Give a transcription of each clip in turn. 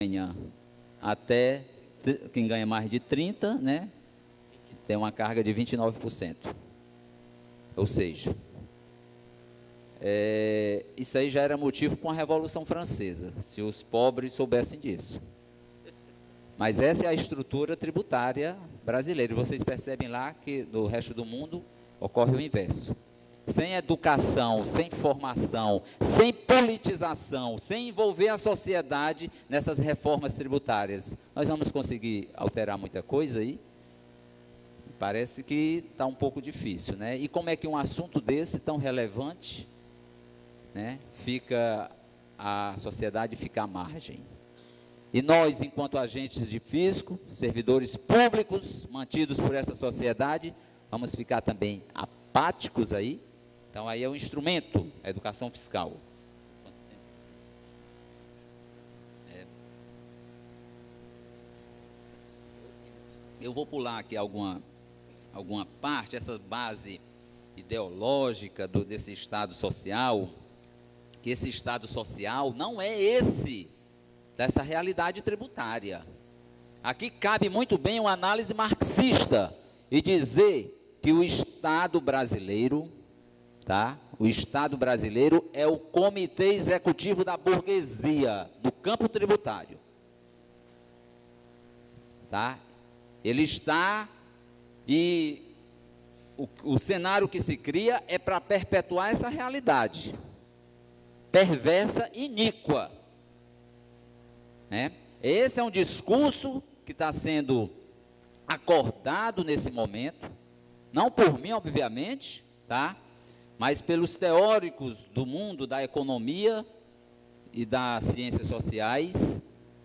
ganha quem ganha mais de 30, né, tem uma carga de 29%. Ou seja, isso aí já era motivo para a Revolução Francesa, se os pobres soubessem disso. Mas essa é a estrutura tributária brasileira. E vocês percebem lá que no resto do mundo ocorre o inverso. Sem educação, sem formação, sem politização, sem envolver a sociedade nessas reformas tributárias, nós vamos conseguir alterar muita coisa aí? Parece que está um pouco difícil, né? E como é que um assunto desse, tão relevante, né, a sociedade fica à margem? E nós, enquanto agentes de fisco, servidores públicos, mantidos por essa sociedade, vamos ficar também apáticos aí? Então, aí é um instrumento, a educação fiscal. Eu vou pular aqui alguma parte, essa base ideológica desse Estado social, que esse Estado social não é dessa realidade tributária. Aqui cabe muito bem uma análise marxista e dizer que o Estado brasileiro, tá? O Estado brasileiro é o comitê executivo da burguesia no campo tributário, tá? Ele está, e o cenário que se cria é para perpetuar essa realidade perversa e iníqua, né? Esse é um discurso que está sendo acordado nesse momento, não por mim, obviamente, tá? Mas pelos teóricos do mundo da economia e das ciências sociais,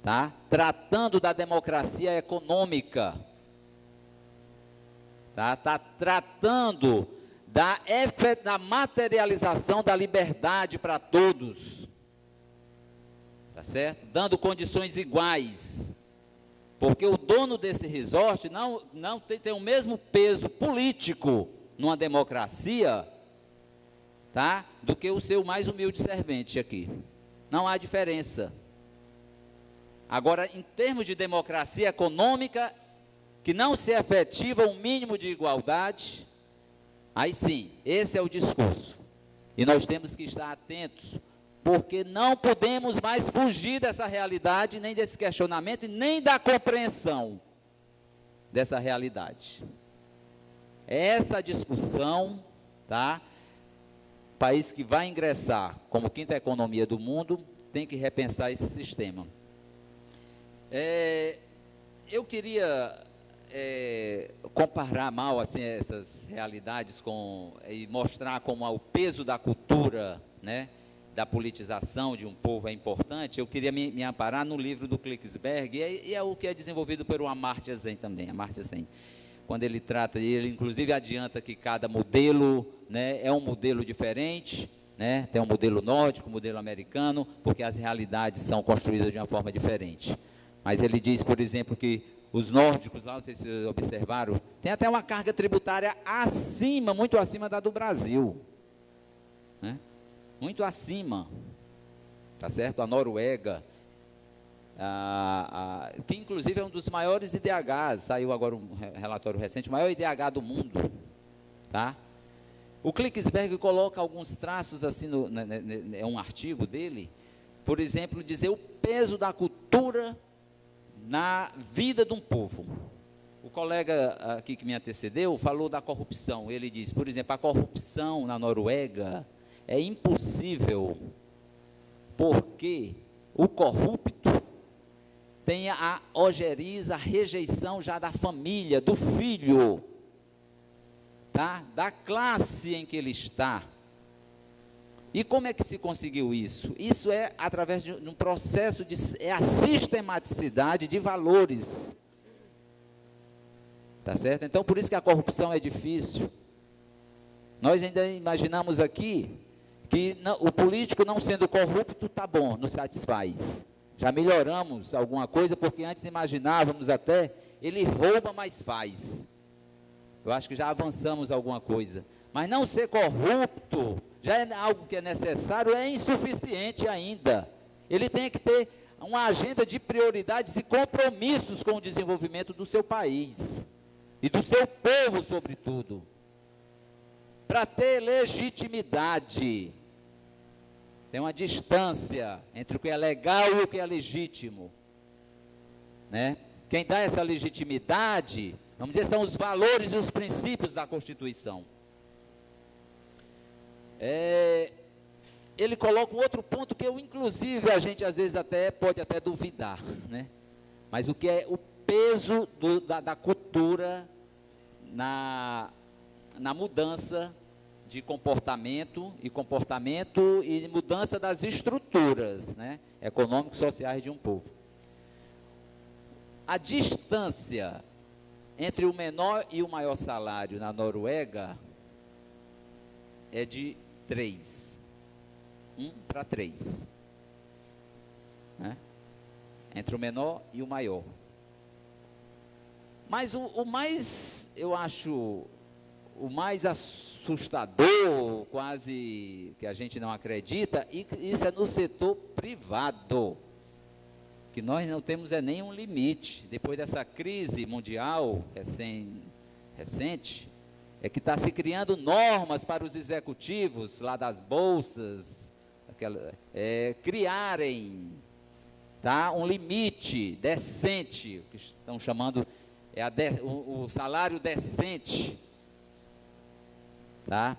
tá? Tratando da democracia econômica, tá? Tratando da materialização da liberdade para todos, tá certo? Dando condições iguais, porque o dono desse resort não tem o mesmo peso político numa democracia, tá, do que o seu mais humilde servente aqui. Não há diferença. Agora, em termos de democracia econômica, que não se efetiva um mínimo de igualdade, aí sim, esse é o discurso. E nós temos que estar atentos, porque não podemos mais fugir dessa realidade, nem desse questionamento, e nem da compreensão dessa realidade. Essa discussão, tá? O país que vai ingressar como quinta economia do mundo tem que repensar esse sistema. Eu queria comparar mal assim, essas realidades e mostrar como o peso da cultura, né, da politização de um povo é importante. Eu queria me amparar no livro do Klicksberg, e é o que é desenvolvido pelo Amartya Sen também, Amartya Sen. Quando ele trata, ele inclusive adianta que cada modelo, né, é um modelo diferente, né, tem um modelo nórdico, um modelo americano, porque as realidades são construídas de uma forma diferente. Mas ele diz, por exemplo, que os nórdicos, lá, não sei se vocês observaram, tem até uma carga tributária muito acima da do Brasil, né? Muito acima, tá certo? A Noruega, que inclusive é um dos maiores IDHs, saiu agora um relatório recente, o maior IDH do mundo, tá? O Klicksberg coloca alguns traços assim, é um artigo dele, por exemplo, dizer o peso da cultura na vida de um povo. O colega aqui que me antecedeu falou da corrupção. Ele diz, por exemplo, a corrupção na Noruega é impossível, porque o corrupto tem a ojeriza, a rejeição já da família, do filho, tá? Da classe em que ele está. E como é que se conseguiu isso? Isso é através de um processo é a sistematicidade de valores, tá certo? Então, por isso que a corrupção é difícil. Nós ainda imaginamos aqui que o político não sendo corrupto, tá bom, nos satisfaz. Já melhoramos alguma coisa, porque antes imaginávamos até, ele rouba, mas faz. Eu acho que já avançamos alguma coisa. Mas não ser corrupto já é algo que é necessário, é insuficiente ainda. Ele tem que ter uma agenda de prioridades e compromissos com o desenvolvimento do seu país e do seu povo, sobretudo, para ter legitimidade. Tem uma distância entre o que é legal e o que é legítimo, né? Quem dá essa legitimidade, vamos dizer, são os valores e os princípios da Constituição. Ele coloca um outro ponto que eu, inclusive, a gente às vezes pode até duvidar, né? Mas o que é o peso da cultura na mudança de comportamento e mudança das estruturas, né, econômicos e sociais de um povo. A distância entre o menor e o maior salário na Noruega é de 3. 1 para 3. Né? Entre o menor e o maior. Mas o mais, eu acho, o mais assustador, quase que a gente não acredita, e isso é no setor privado, que nós não temos nenhum limite. Depois dessa crise mundial recente, é que está se criando normas para os executivos lá das bolsas, criarem, tá, um limite decente, que estão chamando o salário decente, tá?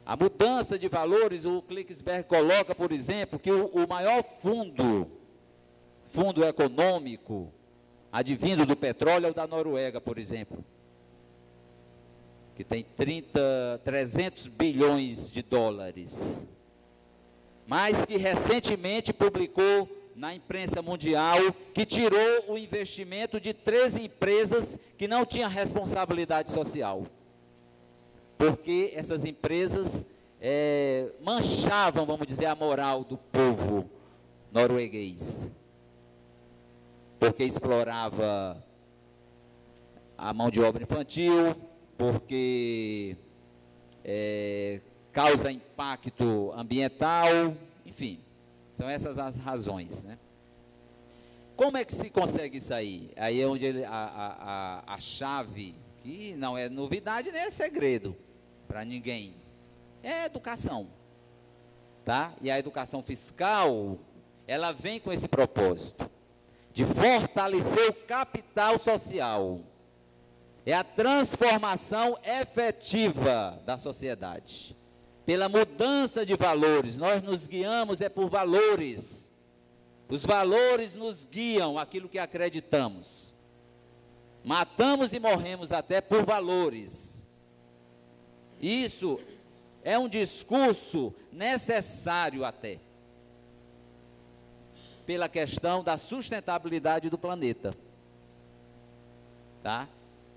A mudança de valores, o Klicksberg coloca, por exemplo, que o maior fundo econômico advindo do petróleo é o da Noruega, por exemplo, que tem 300 bilhões de dólares, mas que recentemente publicou na imprensa mundial que tirou o investimento de 13 empresas que não tinham responsabilidade social, porque essas empresas manchavam, vamos dizer, a moral do povo norueguês, porque explorava a mão de obra infantil, porque causa impacto ambiental, enfim, são essas as razões, né? Como é que se consegue isso aí? Aí é onde a chave, que não é novidade nem é segredo para ninguém, é educação, tá? E a educação fiscal, ela vem com esse propósito de fortalecer o capital social. É a transformação efetiva da sociedade. Pela mudança de valores, nós nos guiamos por valores. Os valores nos guiam aquilo que acreditamos. Matamos e morremos até por valores. Isso é um discurso necessário até, pela questão da sustentabilidade do planeta. Tá?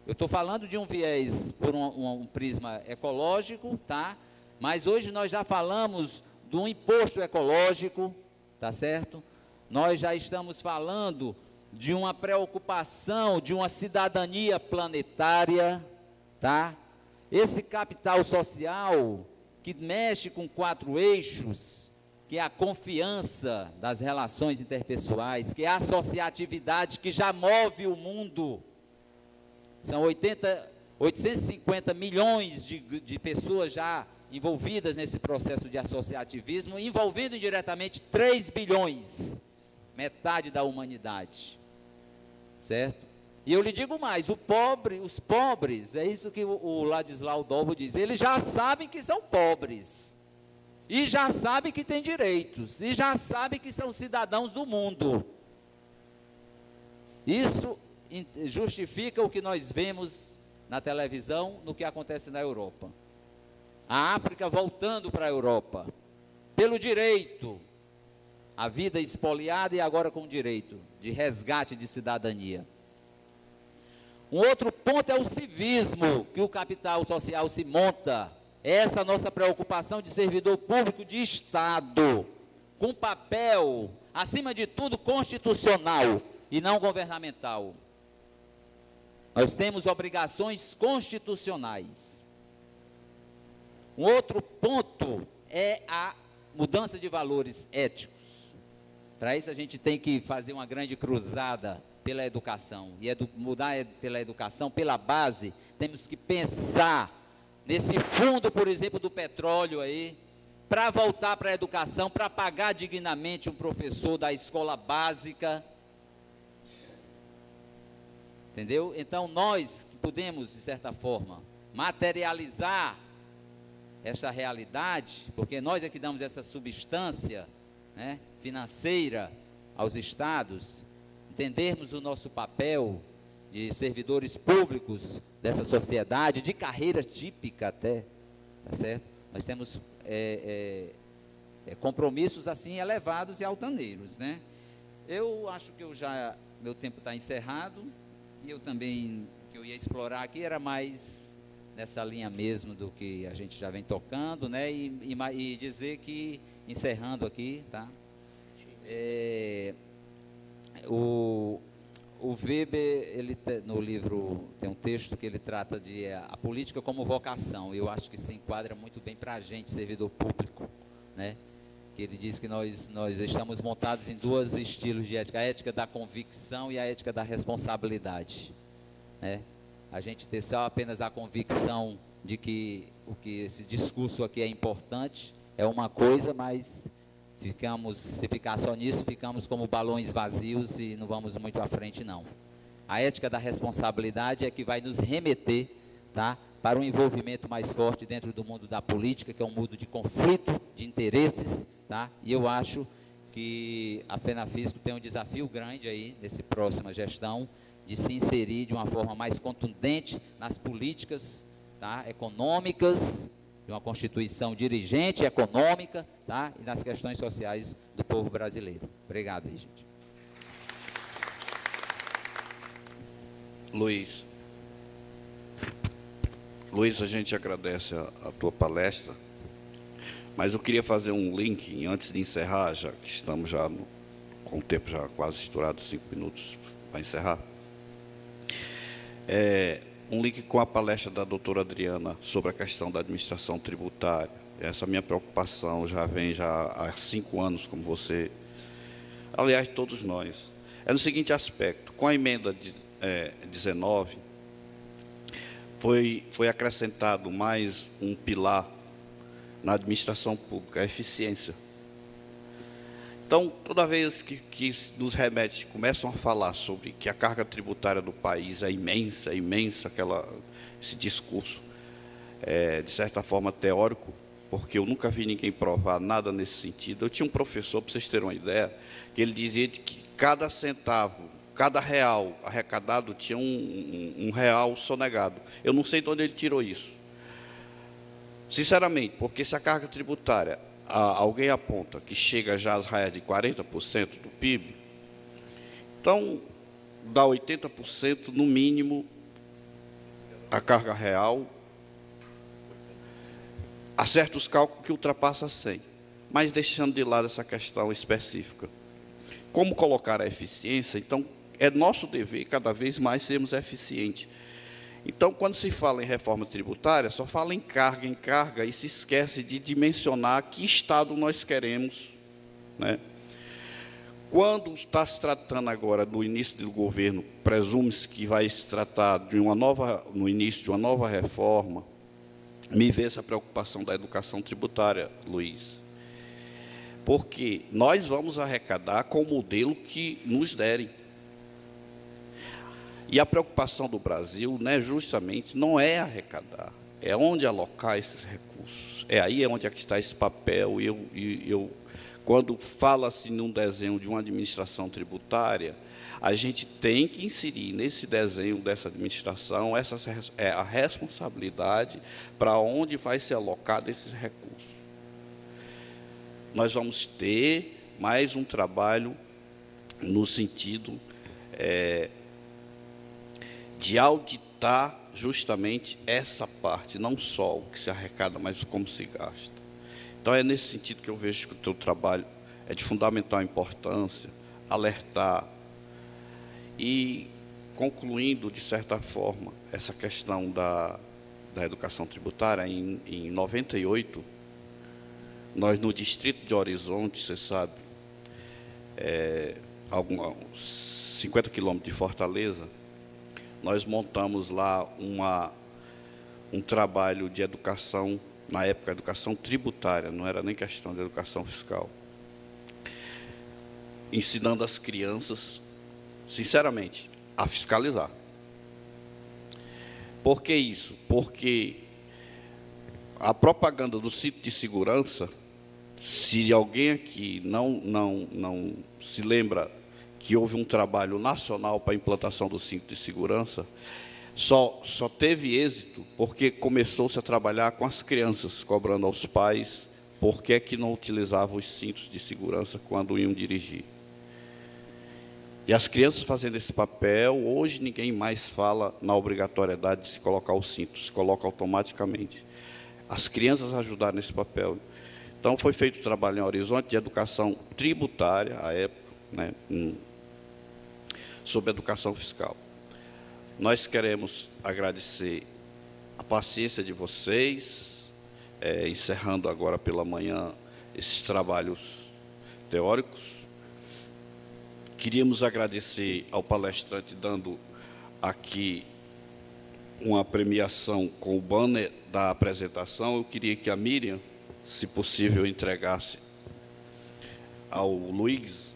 Eu estou falando de um viés por um prisma ecológico, tá? Mas hoje nós já falamos de um imposto ecológico, tá certo? Nós já estamos falando de uma preocupação, de uma cidadania planetária, tá? Esse capital social que mexe com 4 eixos, que é a confiança das relações interpessoais, que é a associatividade que já move o mundo. São 850 milhões de pessoas já envolvidas nesse processo de associativismo, envolvendo indiretamente 3 bilhões, metade da humanidade, certo? E eu lhe digo mais, os pobres, é isso que o Ladislau Dolbo diz, eles já sabem que são pobres, e já sabem que têm direitos, e já sabem que são cidadãos do mundo. Isso justifica o que nós vemos na televisão, no que acontece na Europa. A África voltando para a Europa, pelo direito, a vida espoliada e agora com direito de resgate de cidadania. Um outro ponto é o civismo, que o capital social se monta. Essa nossa preocupação de servidor público de Estado, com papel, acima de tudo, constitucional e não governamental. Nós temos obrigações constitucionais. Um outro ponto é a mudança de valores éticos. Para isso a gente tem que fazer uma grande cruzada pela educação. E mudar pela educação, pela base, temos que pensar nesse fundo, por exemplo, do petróleo aí, para voltar para a educação, para pagar dignamente um professor da escola básica. Entendeu? Então nós que podemos, de certa forma, materializar essa realidade, porque nós é que damos essa substância, né, financeira aos estados, entendermos o nosso papel de servidores públicos dessa sociedade, de carreira típica até, tá certo? Nós temos compromissos assim elevados e altaneiros, né? Eu acho que meu tempo está encerrado, e eu também, o que eu ia explorar aqui era mais nessa linha mesmo do que a gente já vem tocando, né? E dizer que, encerrando aqui, tá? O Weber, no livro, tem um texto que ele trata de a política como vocação. Eu acho que se enquadra muito bem para a gente, servidor público, né? Que ele diz que nós estamos montados em dois estilos de ética: a ética da convicção e a ética da responsabilidade, né? A gente ter só apenas a convicção de que esse discurso aqui é importante é uma coisa, mas se ficar só nisso, ficamos como balões vazios e não vamos muito à frente, não. A ética da responsabilidade é que vai nos remeter, tá, para um envolvimento mais forte dentro do mundo da política, que é um mundo de conflito de interesses, tá? E eu acho que a FENAFISCO tem um desafio grande aí, nessa próxima gestão, de se inserir de uma forma mais contundente nas políticas, tá, econômicas, de uma constituição dirigente, econômica, tá, e nas questões sociais do povo brasileiro. Obrigado aí, gente. Luiz, a gente agradece a tua palestra, mas eu queria fazer um link, antes de encerrar, já que estamos já com o tempo já quase estourado, 5 minutos para encerrar. Um link com a palestra da doutora Adriana sobre a questão da administração tributária. Essa minha preocupação já vem há 5 anos, como você, aliás, todos nós. É no seguinte aspecto: com a emenda 19, foi acrescentado mais um pilar na administração pública, a eficiência. Então, toda vez que nos remete, começam a falar sobre que a carga tributária do país é imensa, esse discurso, de certa forma, teórico, porque eu nunca vi ninguém provar nada nesse sentido. Eu tinha um professor, para vocês terem uma ideia, que ele dizia que cada centavo, cada real arrecadado tinha um real sonegado. Eu não sei de onde ele tirou isso. Sinceramente, porque se a carga tributária, alguém aponta que chega já às raias de 40% do PIB, então dá 80% no mínimo a carga real, há certos cálculos que ultrapassa 100, mas deixando de lado essa questão específica. Como colocar a eficiência? Então, é nosso dever cada vez mais sermos eficientes. Então, quando se fala em reforma tributária, só fala em carga, e se esquece de dimensionar que Estado nós queremos, né? Quando está se tratando agora do início do governo, presume-se que vai se tratar no início de uma nova reforma, me vê essa preocupação da educação tributária, Luiz. Porque nós vamos arrecadar com o modelo que nos derem. E a preocupação do Brasil, né, justamente, não é arrecadar, é onde alocar esses recursos. É aí onde é que está esse papel. Quando fala-se num desenho de uma administração tributária, a gente tem que inserir nesse desenho dessa administração a responsabilidade para onde vai ser alocado esses recursos. Nós vamos ter mais um trabalho no sentido de auditar justamente essa parte, não só o que se arrecada, mas como se gasta. Então, é nesse sentido que eu vejo que o teu trabalho é de fundamental importância, alertar. E, concluindo, de certa forma, essa questão da educação tributária, em 98, nós, no distrito de Horizonte, você sabe, alguns 50 quilômetros de Fortaleza, nós montamos lá um trabalho de educação, na época, educação tributária, não era nem questão de educação fiscal, ensinando as crianças, sinceramente, a fiscalizar. Por que isso? Porque a propaganda do cinto de segurança, se alguém aqui não se lembra que houve um trabalho nacional para a implantação do cinto de segurança, só teve êxito porque começou-se a trabalhar com as crianças, cobrando aos pais por que não utilizavam os cintos de segurança quando iam dirigir. E as crianças fazendo esse papel, hoje ninguém mais fala na obrigatoriedade de se colocar o cinto, se coloca automaticamente. As crianças ajudaram nesse papel. Então, foi feito um trabalho em Horizonte de educação tributária, à época, né, sobre educação fiscal. Nós queremos agradecer a paciência de vocês, encerrando agora pela manhã esses trabalhos teóricos. Queríamos agradecer ao palestrante, dando aqui uma premiação com o banner da apresentação. Eu queria que a Miriam, se possível, entregasse ao Luiz.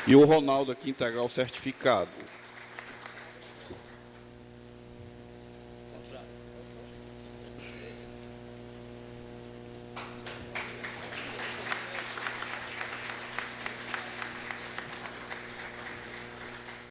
E o Ronaldo aqui entregar o certificado.